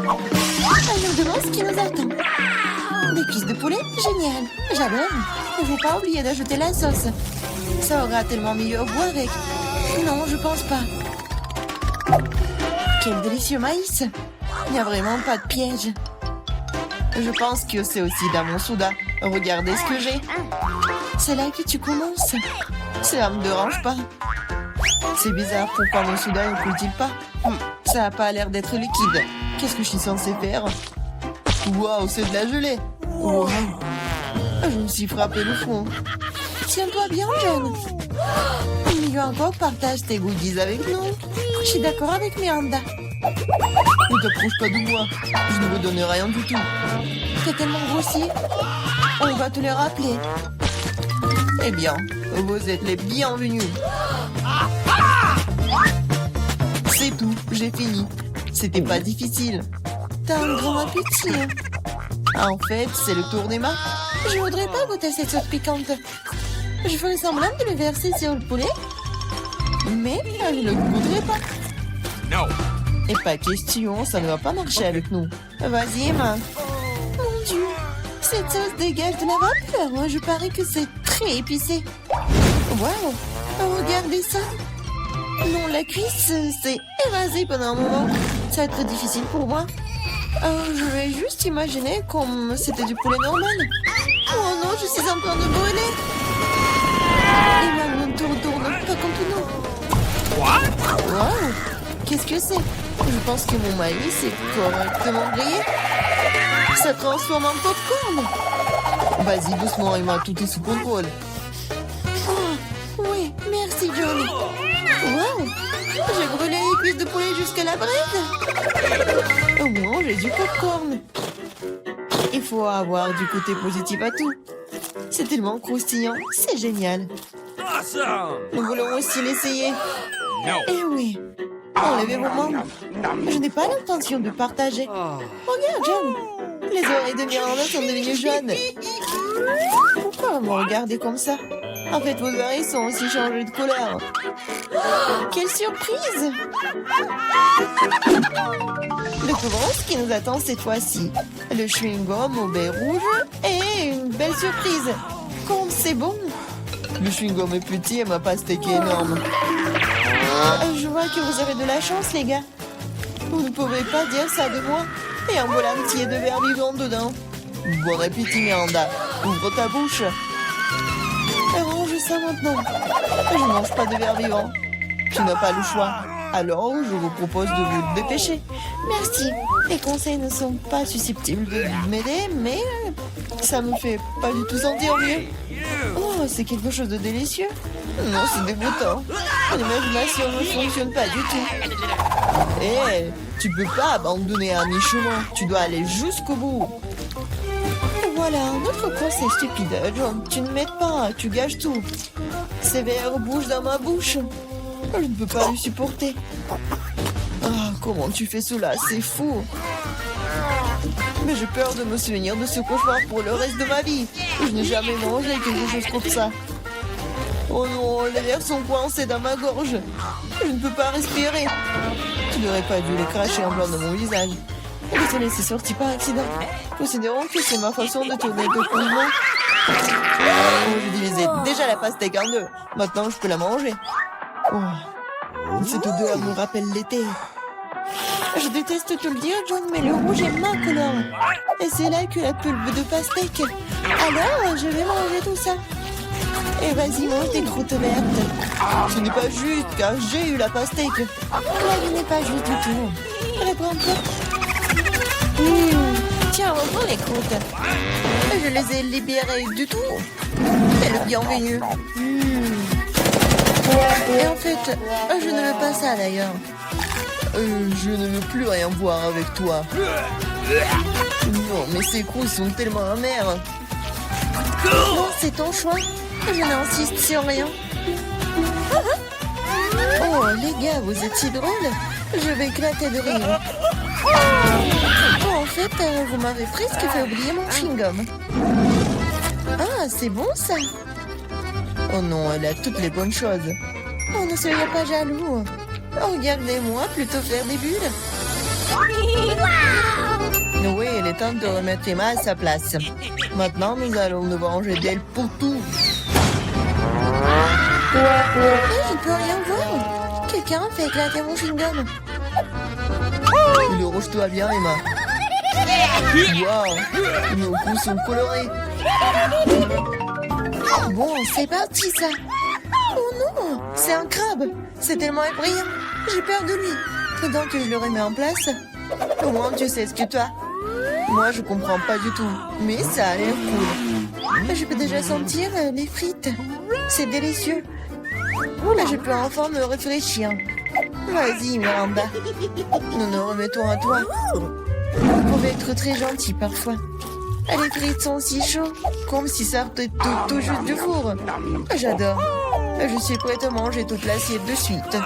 Je me demande ce qui nous attend. Des cuisses de poulet? Génial. J'adore. Il ne faut pas oublier d'ajouter la sauce. Ça aura tellement mieux au goût avec. Non, je pense pas. Quel délicieux maïs. Il n'y a vraiment pas de piège. Je pense que c'est aussi dans mon soda. Regardez ce que j'ai. C'est là que tu commences. Cela me dérange pas. C'est bizarre, pourquoi mon soda ne coule-t-il pas? Ça n'a pas l'air d'être liquide. Qu'est-ce que je suis censée faire? Waouh, c'est de la gelée. Wow. Je me suis frappé le front. Tiens-toi bien, John. Mieux encore, partage tes goodies avec nous. Je suis d'accord avec Miranda. Ne t'approche pas de moi. Je ne veux donner rien du tout. T'es tellement grossier. On va te le rappeler. Eh bien, vous êtes les bienvenus. C'est tout, j'ai fini. C'était pas difficile. T'as un grand appétit. En fait, c'est le tour d'Emma. Je voudrais pas goûter cette sauce piquante. Je ferais semblant de le verser sur le poulet. Mais je ne le goûterai pas. No. Et pas question, ça ne va pas marcher avec nous. Vas-y, Emma. Mon Dieu, cette sauce dégage de la vapeur. Je parie que c'est très épicé. Waouh, regardez ça. Non, la cuisse s'est évasée pendant un moment. Ça va être difficile pour moi. Je vais juste imaginer comme c'était du poulet normal. Oh non, je suis en train de brûler. Et maintenant, tourne, pas contre nous. Waouh, qu'est-ce que c'est? Je pense que mon maïs est correctement grillé. Ça transforme en popcorn. Vas-y, doucement, Emma, tout est sous contrôle. Oh, oui, merci, Johnny. Waouh, j'ai brûlé les cuisses de poulet jusqu'à la braise. Au moins, j'ai du popcorn. Il faut avoir du côté positif à tout. C'est tellement croustillant, c'est génial. Awesome. Nous voulons aussi l'essayer. No. Eh oui, enlevez vos mains. Je n'ai pas l'intention de partager. Regarde, John. Les oreilles de Miranda sont devenues jaunes. Pourquoi vous me regardez comme ça? En fait, vos oreilles sont aussi changées de couleur. Quelle surprise! Découvrons ce qui nous attend cette fois-ci. Le chewing-gum au baie rouge et une belle surprise. Comme c'est bon! Le chewing-gum est petit et ma pastèque est énorme. Je vois que vous avez de la chance, les gars. Vous ne pouvez pas dire ça de moi. Et un bol entier de verre vivant dedans. Bon appétit, Miranda. Ouvre ta bouche. Range ça maintenant. Je ne mange pas de verre vivant. Tu n'as pas le choix. Alors, je vous propose de vous dépêcher. Merci. Les conseils ne sont pas susceptibles de m'aider, mais ça me fait pas du tout sentir mieux. Oh, c'est quelque chose de délicieux. Non, c'est dégoûtant. Mon imagination ne fonctionne pas du tout. Eh, tu peux pas abandonner à mi-chemin. Tu dois aller jusqu'au bout. Voilà, un autre conseil stupide. John, tu ne m'aides pas, tu gâches tout. Ces verres bougent dans ma bouche. Je ne peux pas le supporter. Ah, comment tu fais cela? C'est fou. Mais j'ai peur de me souvenir de ce cauchemar pour le reste de ma vie. Je n'ai jamais mangé quelque chose comme ça. Oh non, les verres sont coincés dans ma gorge. Je ne peux pas respirer. Tu n'aurais pas dû les cracher en blanc dans mon visage. Désolé, c'est sorti par accident. Considérons que c'est ma façon de tourner le coulement. Oh, je divisais déjà la pastèque en deux. Maintenant, je peux la manger. Oh, cette odeur me rappelle l'été. Je déteste te le dire, John, mais le rouge est ma couleur. Et c'est là que la pulpe de pastèque. Alors, je vais manger tout ça. Et vas-y, mange tes croûtes vertes. Ce n'est pas juste, car j'ai eu la pastèque. La vie n'est pas juste du tout. Reprends-toi. Tiens, reprends les croûtes. Je les ai libérées du tout. C'est le bienvenu. Et en fait, je ne veux pas ça d'ailleurs. Je ne veux plus rien voir avec toi. Non, mais ces croûtes sont tellement amères. Non, c'est ton choix. Je n'insiste sur rien. Oh, les gars, vous êtes si drôles. Je vais éclater de rire. Oh, en fait, vous m'avez presque fait oublier mon chewing-gum. Ah, c'est bon ça. Oh non, elle a toutes les bonnes choses. Oh, ne soyez pas jaloux. Regardez-moi plutôt faire des bulles. temps de remettre Emma à sa place. Maintenant, nous allons nous venger d'elle pour tout. Je ne peux rien voir. Quelqu'un a fait éclater mon chewing-gum. Rouge-toi bien, Emma. Waouh, nos coups sont colorés. Bon, c'est parti ça. Oh non, c'est un crabe. C'est tellement effrayant. J'ai peur de lui. Pendant que je le remets en place, au moins tu sais ce que tu as. Moi, je comprends pas du tout, mais ça a l'air cool. Je peux déjà sentir les frites. C'est délicieux. Là, je peux enfin me réfléchir. Vas-y, Miranda. Nous nous remettons à toi. Vous pouvez être très gentil parfois. Les frites sont si chaudes, Comme si ça sortait tout juste du four. J'adore. Je suis prête à manger toute l'assiette de suite.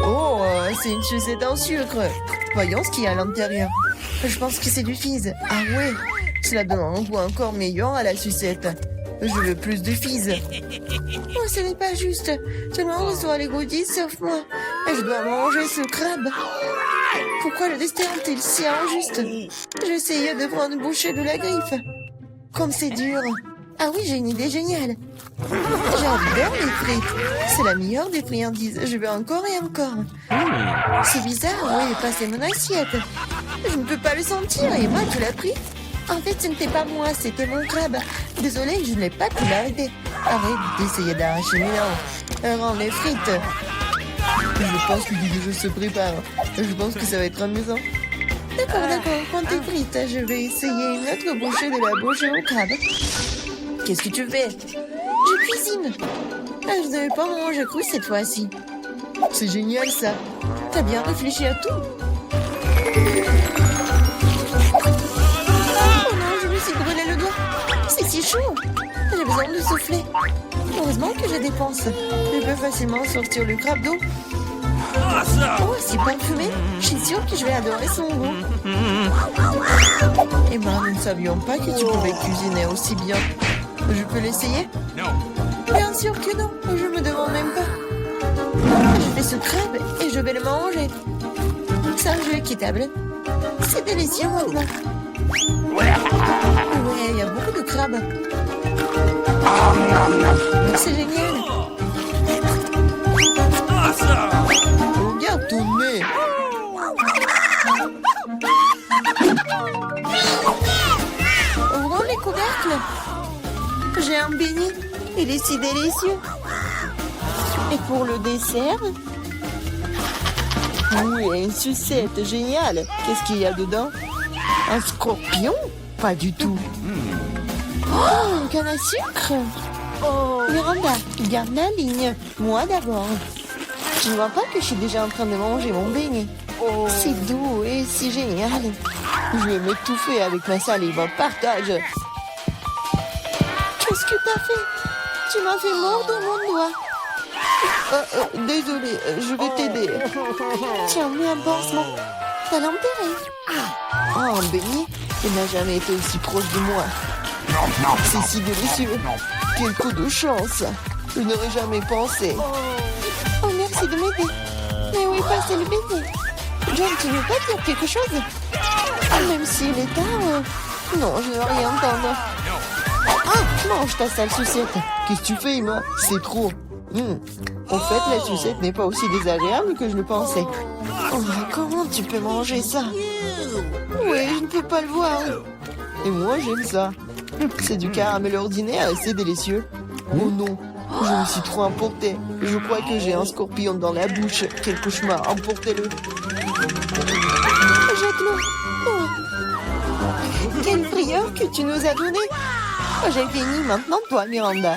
Oh, c'est une sucette en sucre. Voyons ce qu'il y a à l'intérieur. Je pense que c'est du fizz. Ah ouais, cela donne un goût encore meilleur à la sucette. Je veux plus de fizz. Oh, ce n'est pas juste. Tout le monde reçoit les goodies sauf moi. Je dois manger ce crabe. Pourquoi le destin est-il si injuste? J'essayais de prendre une bouchée de la griffe. Comme c'est dur. Ah oui, j'ai une idée géniale. J'adore les frites. C'est la meilleure des friandises. Je veux encore et encore. C'est bizarre, où est passé mon assiette? Je ne peux pas le sentir. Et moi, tu l'as pris? En fait, ce n'était pas moi, c'était mon crabe. Désolée, je ne l'ai pas pu l'arrêter. Arrête d'essayer d'arracher mes dents. Rends les frites. Je pense que le jeu se prépare. Je pense que ça va être amusant. D'accord, prends tes frites. Je vais essayer une autre bouchée de la bouchée au crabe. Qu'est-ce que tu fais? Je cuisine. Je ne vais pas manger cru cette fois-ci. C'est génial ça. T'as bien réfléchi à tout. Oh non, je me suis brûlé le doigt. C'est si chaud. J'ai besoin de souffler. Heureusement que je dépense. Je peux facilement sortir le crabe d'eau. Oh, c'est parfumé. Je suis sûre que je vais adorer son goût. Eh ben, nous ne savions pas que tu pouvais cuisiner aussi bien. Je peux l'essayer? Bien sûr que non. Je me demande même pas. Je fais ce crabe et je vais le manger. C'est un jeu équitable. C'est délicieux maintenant. Ouais, il y a beaucoup de crabes. C'est génial. Regarde ton nez. Ouvrons les couvercles. J'ai un beignet. Il est si délicieux. Et pour le dessert? Oui, une sucette, génial. Qu'est-ce qu'il y a dedans? Un scorpion? Pas du tout. Oh, une canne à sucre. Oh, Miranda, garde la ligne. Moi d'abord. Tu ne vois pas que je suis déjà en train de manger mon beignet? C'est doux et si génial. Je vais m'étouffer avec ma salive. Partage. Qu'est-ce que t'as fait? Tu m'as fait mordre mon doigt. Désolé, je vais t'aider. Tiens, mets un pansement. T'as l'enterré. Oh, un beignet? Il n'a jamais été aussi proche de moi. C'est si délicieux. Quel coup de chance. Je n'aurais jamais pensé. Oh, merci de m'aider. Mais où est passé le beignet? John, tu veux pas dire quelque chose? Même s'il est tard... Non, je ne veux rien entendre. Mange ta sale sucette. Qu'est-ce que tu fais, Emma? C'est trop. En fait, la sucette n'est pas aussi désagréable que je le pensais. Oh, comment tu peux manger ça? Oui, je ne peux pas le voir. Et moi, j'aime ça. C'est du caramel ordinaire et c'est délicieux. Oh non, je me suis trop emportée. Je crois que j'ai un scorpion dans la bouche. Quel cauchemar, emportez-le. Jette-le. Oh. Quelle frayeur que tu nous as donné. J'ai fini, maintenant toi, Miranda.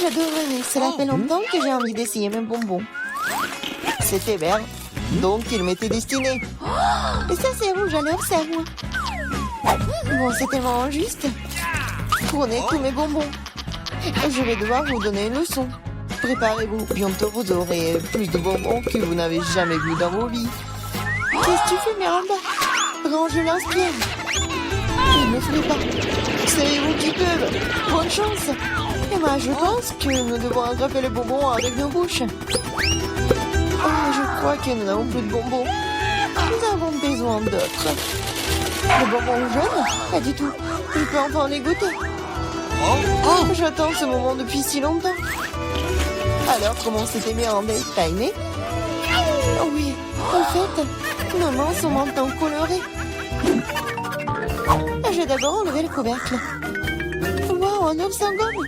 J'adorerais, cela fait longtemps que j'ai envie d'essayer mes bonbons. C'était vert, donc il m'était destiné. Et ça c'est rouge, alors c'est à moi. Bon, c'est tellement injuste. Prenez tous mes bonbons. Je vais devoir vous donner une leçon. Préparez-vous, bientôt vous aurez plus de bonbons que vous n'avez jamais vu dans vos vies. Qu'est-ce que tu fais, Miranda? Range l'inspire. Il ne le ferait pas. C'est vous qui peuvent. Bonne chance. Et moi, je pense que nous devons attraper les bonbons avec nos bouches. Oh, je crois que nous n'avons plus de bonbons. Nous avons besoin d'autres. Le bonbon jaune? Pas du tout. Je peux enfin les goûter. Oh, j'attends ce moment depuis si longtemps. Alors, comment s'était mis en date, t'as aimé? Oh oui, en fait, nos mains sont maintenant colorées. J'ai d'abord enlevé le couvercle. Wow, un ours en gomme!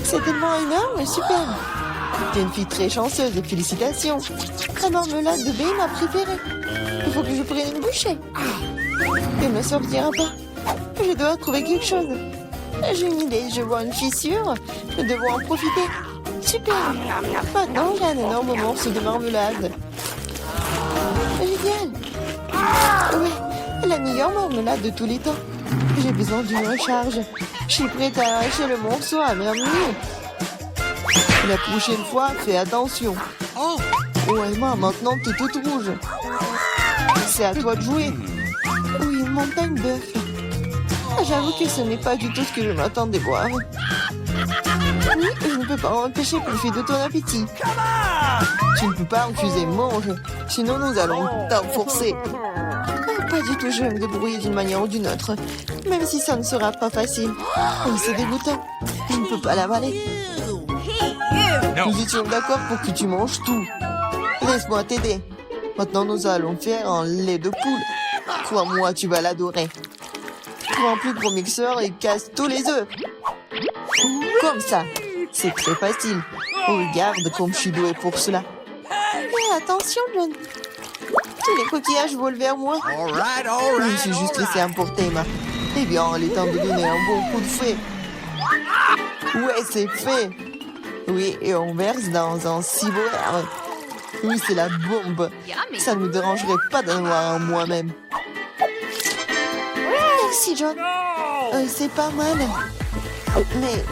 C'est tellement énorme et super! T'es une fille très chanceuse, félicitations! La marmelade de baie est ma préférée. Il faut que je prenne une bouchée. Elle ne sortira pas. Je dois trouver quelque chose. J'ai une idée, je vois une fissure. Nous devons en profiter. Super! Maintenant, j'ai un énorme morceau de marmelade. Génial! Oui, la meilleure marmelade de tous les temps. J'ai besoin d'une recharge. Je suis prête à arracher le morceau à ma main. La prochaine fois, fais attention. Oh Emma, maintenant t'es toute rouge. C'est à toi de jouer. Oui, une montagne bœuf. J'avoue que ce n'est pas du tout ce que je m'attendais voir. Oui, je ne peux pas empêcher profiter de ton appétit. Tu ne peux pas refuser, mange. Sinon, nous allons t'enforcer. Pas du tout, je vais me débrouiller d'une manière ou d'une autre. Même si ça ne sera pas facile. Oh, c'est dégoûtant. Je ne peux pas l'avaler. Nous étions d'accord pour que tu manges tout. Laisse-moi t'aider. Maintenant, nous allons faire un lait de poule. Crois-moi, tu vas l'adorer. Prends un plus gros mixeur et casse tous les œufs. Comme ça. C'est très facile. Regarde comme je suis douée pour cela. Mais attention, John. Tous les coquillages volent vers moi. Je me suis juste laissé emporter, Emma. Eh bien, il est temps de donner un bon coup de fouet. Ouais, c'est fait. Oui, et on verse dans un ciboire. Oui, c'est la bombe. Ça ne me dérangerait pas d'en avoir un moi-même. Merci, John. C'est pas mal. Mais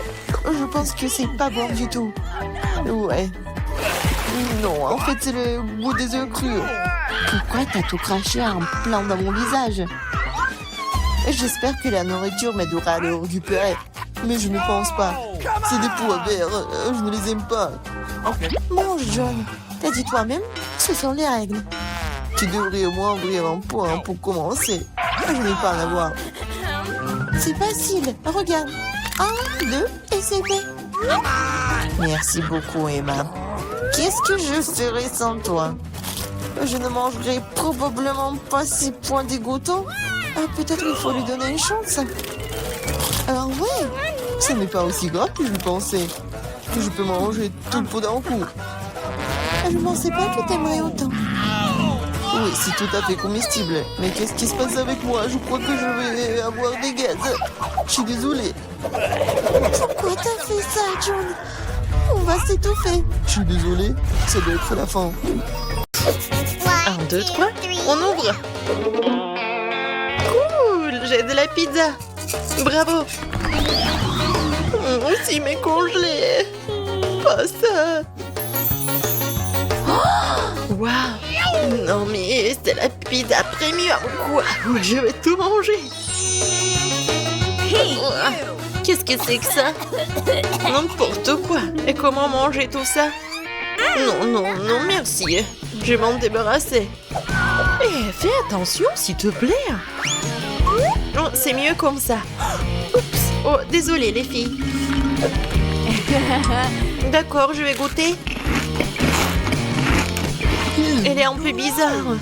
je pense que c'est pas bon du tout. Ouais. Non, en fait, c'est le goût des œufs crus. Pourquoi t'as tout craché en plein dans mon visage? J'espère que la nourriture m'aidera à le récupérer. Mais je ne pense pas. C'est des pois verts. Je ne les aime pas. Mange, John. T'as dit toi-même, ce sont les règles. Tu devrais au moins ouvrir un point pour commencer. Je n'ai pas à en avoir. C'est facile. Regarde. 1, 2, et c'est fait. Merci beaucoup, Emma. Qu'est-ce que je ferais sans toi? Je ne mangerai probablement pas ces points dégoûtants. Peut-être il faut lui donner une chance. Alors ouais, ce n'est pas aussi grave que je pensais. Je peux manger tout le pot d'un coup. Je ne pensais pas que t'aimerais autant. Oui, c'est tout à fait comestible. Mais qu'est-ce qui se passe avec moi? Je crois que je vais avoir des gaz. Je suis désolée. Pourquoi t'as fait ça, John? On va s'étouffer. Je suis désolée. Ça doit être la fin. 1, 2, 3. On ouvre. Cool, j'ai de la pizza. Bravo. Aussi mais congelé. Pas ça. Waouh. Non mais c'est la pizza premium quoi. Je vais tout manger. Qu'est-ce que c'est que ça? N'importe quoi. Et comment manger tout ça? Non, non, non, merci. Je vais m'en débarrasser. Eh, fais attention, s'il te plaît. Oh, c'est mieux comme ça. Oups. Oh, désolé, les filles. D'accord, je vais goûter. Elle est un peu bizarre.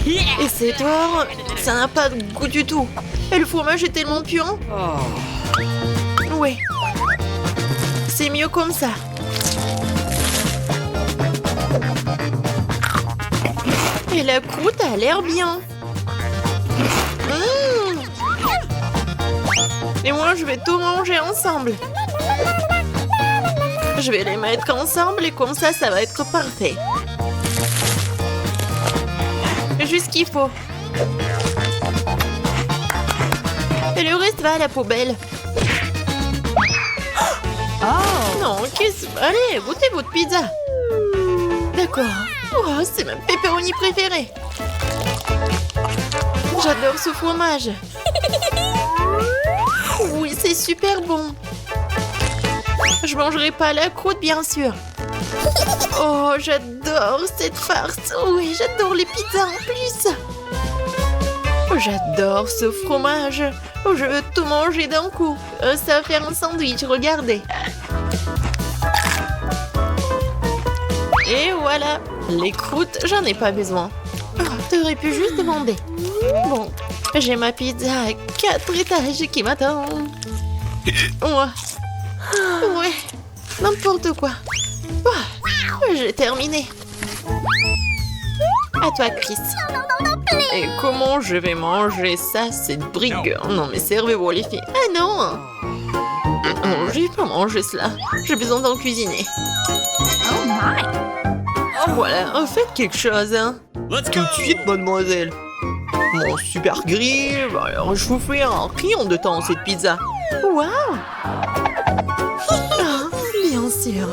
Et c'est toi, ça n'a pas de goût du tout. Et le fromage est tellement puant. Ouais. C'est mieux comme ça. Et la croûte a l'air bien. Et moi, je vais tout manger ensemble. Je vais les mettre ensemble et comme ça, ça va être parfait. Juste ce qu'il faut. Et le reste va à la poubelle. Oh non, qu'est-ce... Allez, goûtez votre pizza. D'accord. Oh, c'est ma pepperoni préférée. J'adore ce fromage. Oui, c'est super bon. Je mangerai pas la croûte, bien sûr. Oh, j'adore cette farce. Oui, j'adore les pizzas en plus. j'adore ce fromage. Oh, je veux tout manger d'un coup. Ça va faire un sandwich, regardez. Et voilà, les croûtes, j'en ai pas besoin. Oh, t'aurais pu juste demander. Bon, j'ai ma pizza à 4 étages qui m'attend. Ouais, n'importe quoi. Oh, j'ai terminé. À toi, Chris. Et comment je vais manger ça, cette brigue? Non, mais servez-vous, les filles. Ah non! Non, je vais pas manger cela. J'ai besoin d'en cuisiner. Oh, voilà, faites quelque chose, hein. Let's Tout go. de suite, mademoiselle. Mon super grill. Alors, je vous fais un rayon de temps, cette pizza. Waouh! Ah, bien sûr.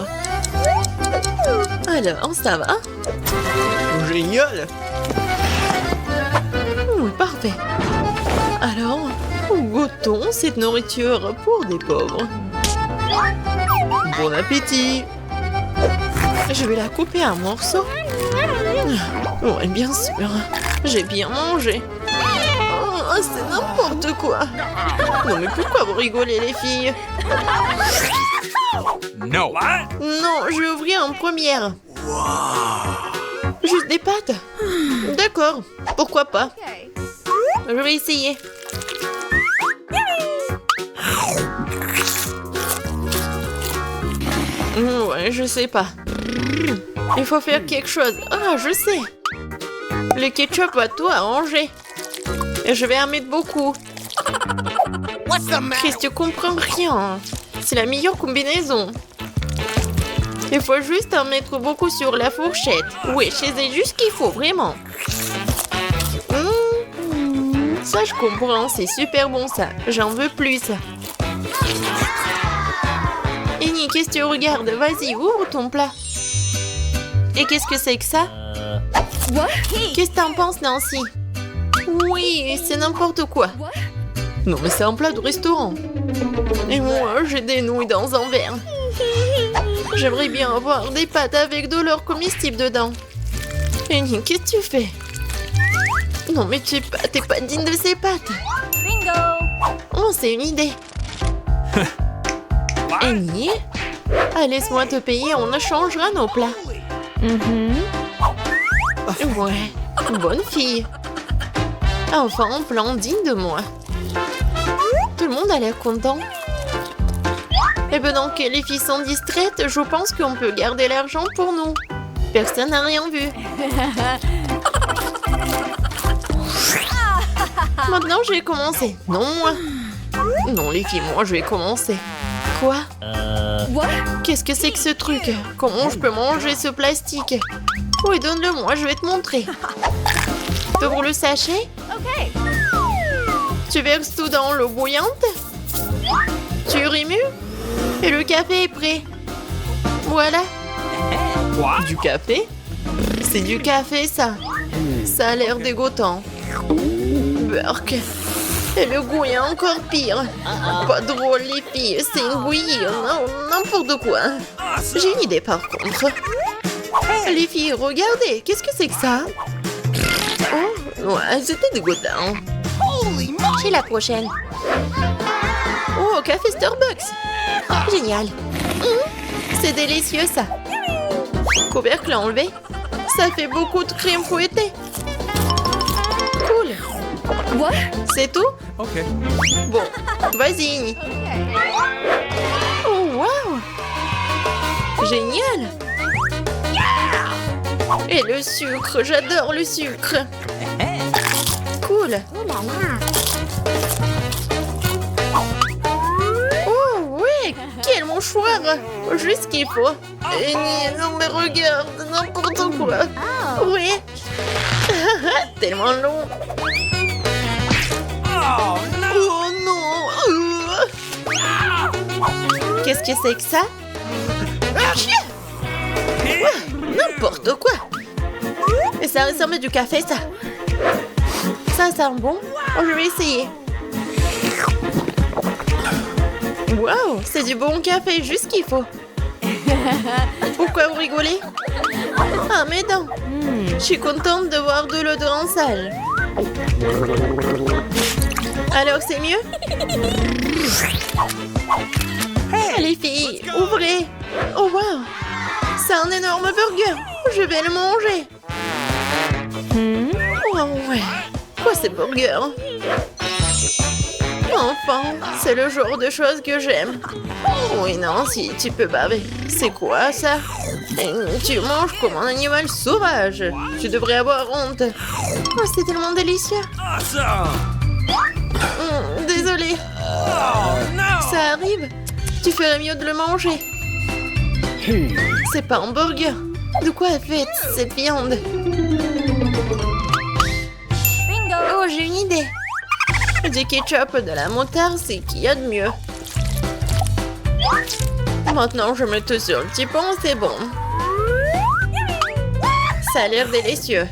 Alors, ça va? Génial! Parfait. Alors, goûtons cette nourriture pour des pauvres. Bon appétit! Je vais la couper en morceaux. Oui, bien sûr. J'ai bien mangé. Oh, c'est n'importe quoi. Non, mais pourquoi vous rigolez, les filles? No. What? Non, je vais ouvrir en première. Juste des pâtes? D'accord, pourquoi pas? Je vais essayer. Ouais, je sais pas. Il faut faire quelque chose. Ah, je sais. Le ketchup va tout arranger. Et je vais en mettre beaucoup. What's the matter? Chris, tu comprends rien. C'est la meilleure combinaison. Il faut juste en mettre beaucoup sur la fourchette. Oui, c'est juste ce qu'il faut, vraiment. Ça, je comprends. C'est super bon, ça. J'en veux plus. Eni, qu'est-ce que tu regardes? Vas-y, ouvre ton plat. Et qu'est-ce que c'est que ça? Qu'est-ce que t'en penses, Nancy? Oui, c'est n'importe quoi. Non, mais c'est un plat de restaurant. Et moi, j'ai des nouilles dans un verre. J'aimerais bien avoir des pâtes avec de l'or comestible dedans. Eni, qu'est-ce que tu fais? Non, mais t'es pas digne de ces pâtes. Bingo! Oh, c'est une idée. Eni, laisse-moi te payer, on échangera nos plats. Ouais, bonne fille. Enfin, un plan digne de moi. Tout le monde a l'air content. Et pendant que les filles sont distraites, je pense qu'on peut garder l'argent pour nous. Personne n'a rien vu. Maintenant, je vais commencer. Non, moi. Non, les filles, moi, je vais commencer. Quoi? Qu'est-ce que c'est que ce truc? Comment je peux manger ce plastique? Oui, donne-le-moi, je vais te montrer. T'ouvres le sachet? Okay. Tu verses tout dans l'eau bouillante? Tu remues? Et le café est prêt. Voilà. What? Du café? C'est du café, ça. Ça a l'air dégoûtant. Burk. Et le goût est encore pire. Pas drôle, les filles. C'est une bouillie. Non, n'importe quoi. J'ai une idée, par contre. Les filles, regardez. Qu'est-ce que c'est que ça? Oh, ouais, c'était dégoûtant. Qui est la prochaine? Oh, café Starbucks. Génial. C'est délicieux, ça. Couvercle enlevé. Ça fait beaucoup de crème fouettée. Cool. C'est tout? Okay. Bon, vas-y. Oh, waouh. Génial. Et le sucre, j'adore le sucre. Cool. Oh, ouais, quel mouchoir. Juste ce qu'il faut. Et non, mais regarde, n'importe quoi. Oui. Tellement long. Oh no! Oh non. Qu'est-ce que c'est que ça? N'importe quoi. Et ça ressemble à du café, ça. Ça sent bon. Oh, je vais essayer. Waouh, c'est du bon café, juste ce qu'il faut. Pourquoi vous rigolez? Ah, mais non. Je suis contente de voir de l'eau en salle. Alors c'est mieux? Les filles, ouvrez! Oh wow! C'est un énorme burger! Je vais le manger! Oh ouais! Quoi ces burgers? Enfin, c'est le genre de choses que j'aime. Oui, non, si tu peux baver. C'est quoi ça? Tu manges comme un animal sauvage. Tu devrais avoir honte. Oh, c'est tellement délicieux. Awesome! Désolée. Oh, no! Ça arrive. Tu ferais mieux de le manger. C'est pas un burger. De quoi est faite cette viande? Oh, j'ai une idée. Du ketchup, de la moutarde, c'est qu'il y a de mieux. Maintenant, je mets tout sur le petit pont, c'est bon. Ça a l'air délicieux.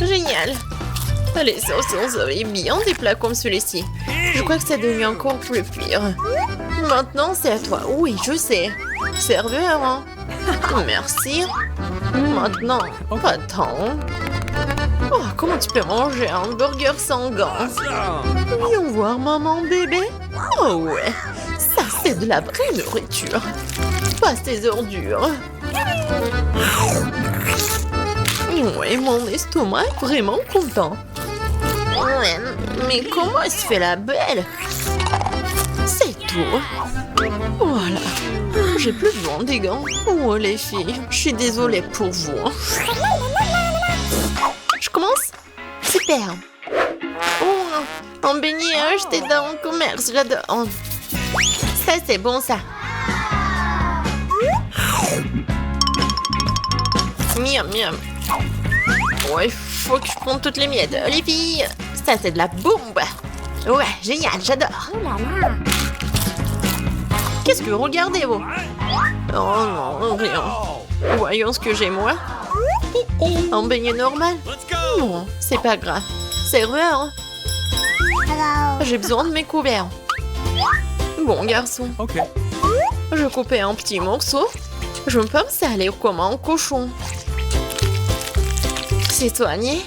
Génial. Les sauces sont bien des plats comme celui-ci. Je crois que ça devient encore plus pire. Maintenant, c'est à toi. Oui, je sais. Serveur, hein? Merci. Maintenant, pas tant. Oh, comment tu peux manger un burger sans gants? Awesome! Voyons voir, maman, bébé. Oh ouais, ça c'est de la vraie nourriture. Pas ces ordures. Ouais, mon estomac est vraiment content. Ouais, mais comment elle se fait la belle? C'est tout. Voilà. J'ai plus besoin des gants. Oh les filles, je suis désolée pour vous. Je commence? Super. Oh, un beignet acheté dans un commerce, j'adore. Ça, c'est bon, ça. Miam, miam. Ouais, faut que je prenne toutes les miettes. Les filles, ça, c'est de la bombe. Ouais, génial, j'adore. Qu'est-ce que regardez, vous? Oh non, rien. Voyons ce que j'ai, moi. Un beignet normal? Let's go! Non, c'est pas grave. Serveur, j'ai besoin de mes couverts. Bon, garçon. OK. Je coupais un petit morceau. Je me pense que ça allait comme un cochon. C'est soigné.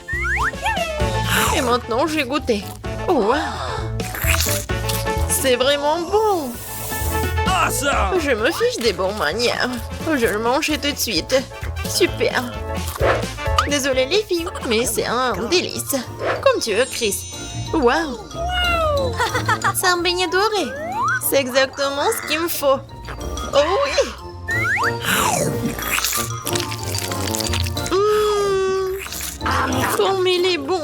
Et maintenant, j'ai goûté. Oh, wow. C'est vraiment bon. Awesome! Je me fiche des bonnes manières. Je le mangeais tout de suite. Super. Désolée les filles, mais c'est un délice. Comme tu veux, Chris. Waouh. C'est un beignet doré. C'est exactement ce qu'il me faut. Oh oui. Comme il est bon.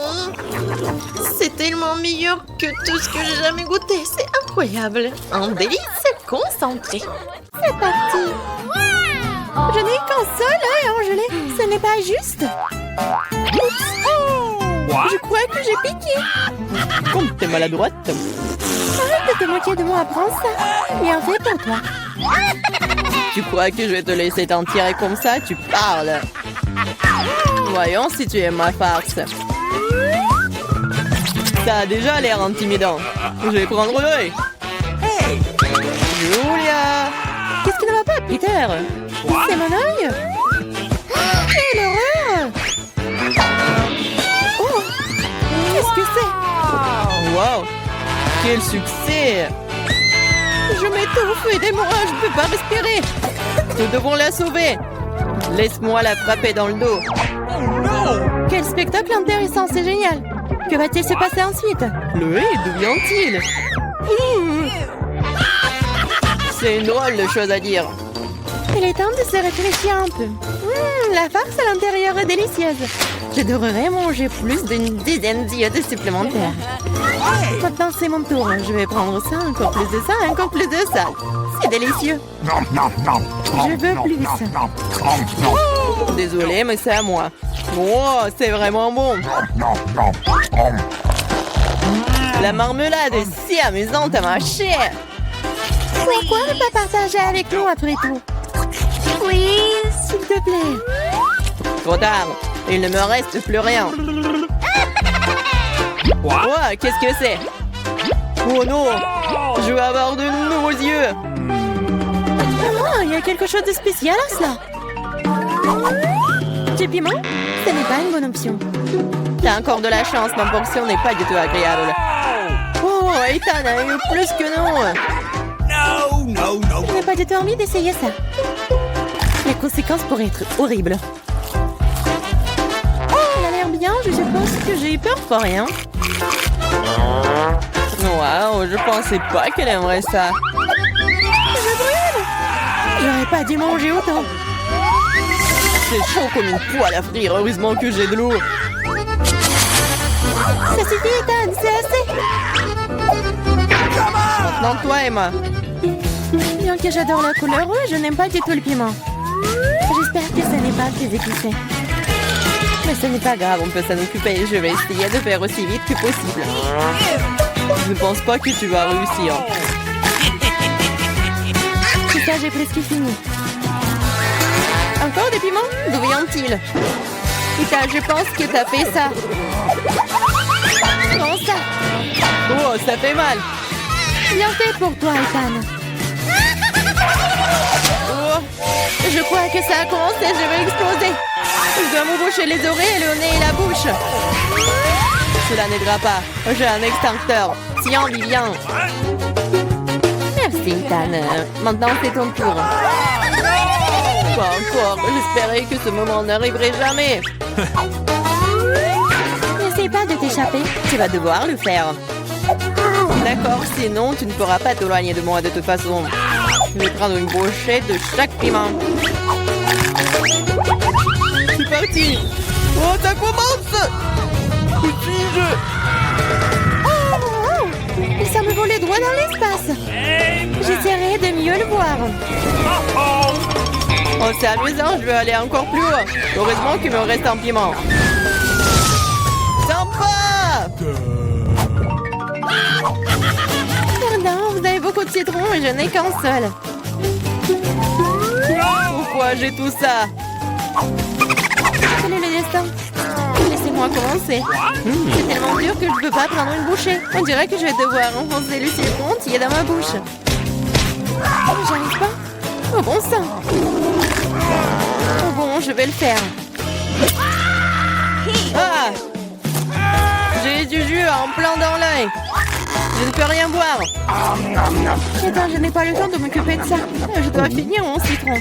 C'est tellement meilleur que tout ce que j'ai jamais goûté. C'est incroyable. Un délice concentré. C'est parti. Je n'ai qu'un seul œil, Angélé. Ce n'est pas juste. Oups. What? Je crois que j'ai piqué. Comme t'es maladroite. Arrête de te moquer de moi, prends ça. Bien fait pour toi. Tu crois que je vais te laisser t'en tirer comme ça? Tu parles. Voyons si tu aimes ma farce. Ça a déjà l'air intimidant. Je vais prendre l'œil. Hey! Julia! Qu'est-ce qui ne va pas, Peter? What? C'est mon œil. Quelle horreur! Oh! Qu'est-ce que c'est? Wow! Quel succès! Je m'étouffe, aidez-moi, je ne peux pas respirer. Nous devons la sauver. Laisse-moi la frapper dans le dos. Oh no! Quel spectacle intéressant, c'est génial. Que va-t-il se passer ensuite? Chloé, d'où vient-il? C'est une drôle de chose à dire. Il est temps de se réfléchir un peu. La farce à l'intérieur est délicieuse. Je devrais manger plus d'une dizaine d'iodes supplémentaires. Maintenant, c'est mon tour. Je vais prendre ça, encore plus de ça, encore plus de ça. C'est délicieux. Je veux plus. Désolé, mais c'est à moi. Oh, c'est vraiment bon. La marmelade est si amusante à mâcher. Pourquoi ne pas partager avec nous après tout? Oui, s'il te plaît. Trop tard. Il ne me reste plus rien. What? Oh, qu'est-ce que c'est? Oh non! Je veux avoir de nouveaux yeux. Il y a quelque chose de spécial à cela. Du piment? Ce n'est pas une bonne option. T'as encore de la chance, ma portion n'est pas du tout agréable. Oh, Ethan a eu plus que non. No, no, no. Je n'ai pas du tout envie d'essayer ça. Les conséquences pourraient être horribles. Elle a l'air bien, je suppose que j'ai eu peur pour rien. Waouh, je pensais pas qu'elle aimerait ça. Je brûle! J'aurais pas dû manger autant. C'est chaud comme une poêle à frire, heureusement que j'ai de l'eau. Ça suffit, Ethan, c'est assez. Maintenant, toi, Emma. Bien que j'adore la couleur rouge, je n'aime pas du tout le piment. J'espère que ce n'est pas très épicé. Mais ce n'est pas grave, on peut s'en occuper. Je vais essayer de faire aussi vite que possible. Je ne pense pas que tu vas réussir. C'est ça, j'ai presque fini. Encore des piments? D'où viennent-ils? Ethan, je pense que t'as fait ça. Comment ça? Oh, ça fait mal. Bien fait pour toi, Ethan. Oh, Je crois que ça a commencé, je vais exploser. je dois me boucher les oreilles, le nez et la bouche. Cela n'aidera pas. J'ai un extincteur. Tiens, Vivian. Merci, Ethan. Maintenant, c'est ton tour. Pas encore. J'espérais que ce moment n'arriverait jamais. N'essaie pas de t'échapper. Tu vas devoir le faire. D'accord, sinon tu ne pourras pas t'éloigner de moi de toute façon. Je vais prendre une brochette de chaque piment. C'est parti. Oh, ça commence. Suis-je? Oh, ça me volait droit dans l'espace. J'essaierai de mieux le voir. Oh, c'est amusant, je vais aller encore plus haut. Heureusement qu'il me reste un piment. Sympa! Pardon, vous avez beaucoup de citron et je n'ai qu'un seul. Pourquoi j'ai tout ça? Quel est le destin? Laissez-moi commencer. C'est tellement dur que je ne peux pas prendre une bouchée. On dirait que je vais devoir enfoncer le citron entier dans ma bouche. J'arrive pas. Oh bon sang. Oh bon, je vais le faire. Ah! J'ai du jus en plein dans l'œil. Je ne peux rien boire. Attends, je n'ai pas le temps de m'occuper de ça. Je dois finir mon citron.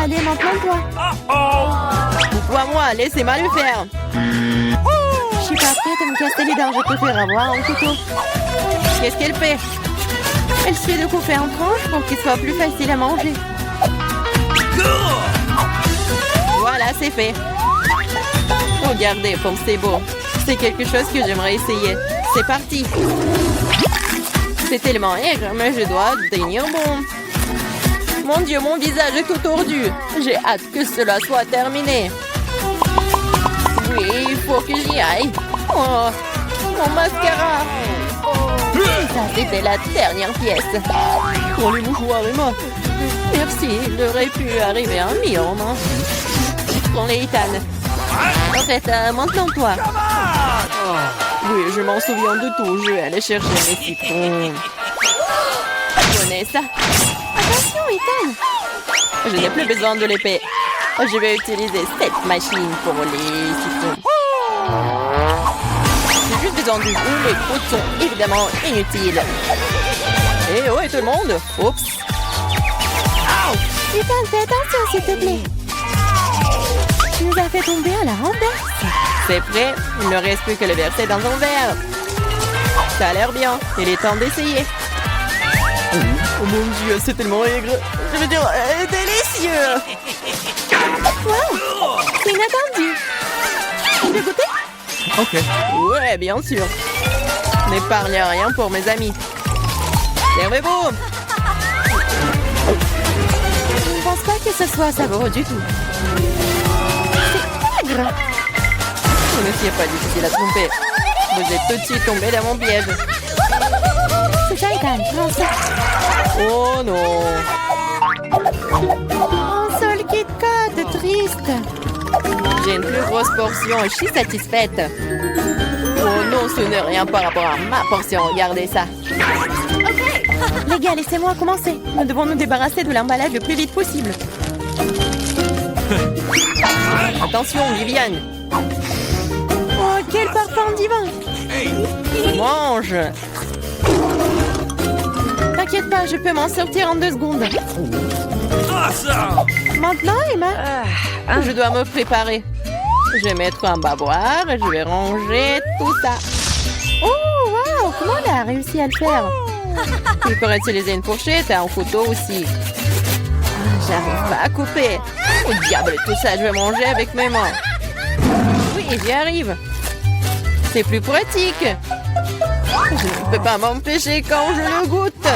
Allez, maintenant toi. Pourquoi-moi? Laissez-moi le faire. Je suis pas prête à me casser les dents. Je préfère avoir un couteau. Qu'est-ce qu'elle fait? Elle suffit de couper en tranches pour qu'il soit plus facile à manger. Voilà, c'est fait. Regardez comme c'est beau. C'est quelque chose que j'aimerais essayer. C'est parti. C'est tellement aigre, mais je dois tenir bon. Mon Dieu, mon visage est tout tordu. J'ai hâte que cela soit terminé. Oui, il faut que j'y aille. Oh, mon mascara. Ça, c'était la dernière pièce. Oh, les mouchoirs, Emma. Merci, il aurait pu arriver un million. Prends-les, Ethan. En fait, maintenant toi. Oui, je m'en souviens de tout. Je vais aller chercher mes citrons. Prenez ça. Attention, Ethan. Je n'ai plus besoin de l'épée. Je vais utiliser cette machine pour les citrons. J'ai juste besoin du goût. Les croûtes sont évidemment inutiles. Eh oh, et tout le monde. Oups. Ethan, fais attention, s'il te plaît. Tu nous as fait tomber à la renverse. C'est prêt. Il ne reste plus que le verser dans un verre. Ça a l'air bien. Il est temps d'essayer. Oh mon Dieu, c'est tellement aigre. Je veux dire, délicieux. Wow, c'est inattendu. Tu veux goûter? Ok. Ouais, bien sûr. N'épargne rien pour mes amis. Servez-vous. Je ne pense pas que ce soit savoureux du tout. C'est aigre. Ce n'est pas difficile à tromper. Vous êtes tout de suite tombé dans mon piège. C'est ça, Ethan. Prends ça. Oh non. Un seul Kit Kat, triste. J'ai une plus grosse portion et je suis satisfaite. Oh non, ce n'est rien par rapport à ma portion. Regardez ça. Les gars, laissez-moi commencer. Nous devons nous débarrasser de l'emballage le plus vite possible. Attention, Viviane. Oh, quel parfum divin. Mange. T'inquiète pas, je peux m'en sortir en 2 secondes. Awesome! Maintenant, Emma, je dois me préparer. Je vais mettre un bavoir et je vais ranger tout ça. Oh, wow! Comment elle a réussi à le faire? Il pourrait utiliser une fourchette et un couteau aussi. J'arrive pas à couper. Oh diable, tout ça, je vais manger avec mes mains. Oui, j'y arrive. C'est plus pratique. Je ne peux pas m'empêcher quand je le goûte.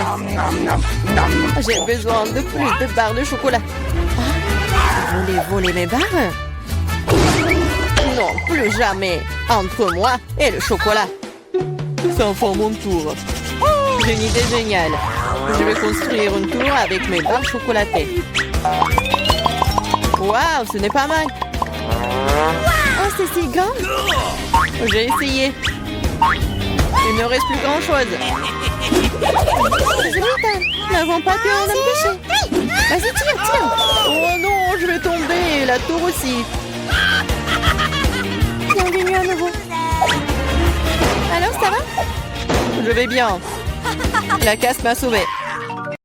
J'ai besoin de plus de barres de chocolat. Ah, vous voulez voler mes barres? Non, plus jamais. Entre moi et le chocolat. C'est enfin mon tour. J'ai une idée géniale. Je vais construire une tour avec mes barres chocolatées. Waouh, ce n'est pas mal. Oh, c'est si grand. J'ai essayé. Il ne reste plus grand-chose. Nous n'avons pas pu en empêcher. Vas-y, tire. Oh non, je vais tomber. La tour aussi. Bienvenue à nouveau. Alors, ça va? Je vais bien. La casse m'a sauvé.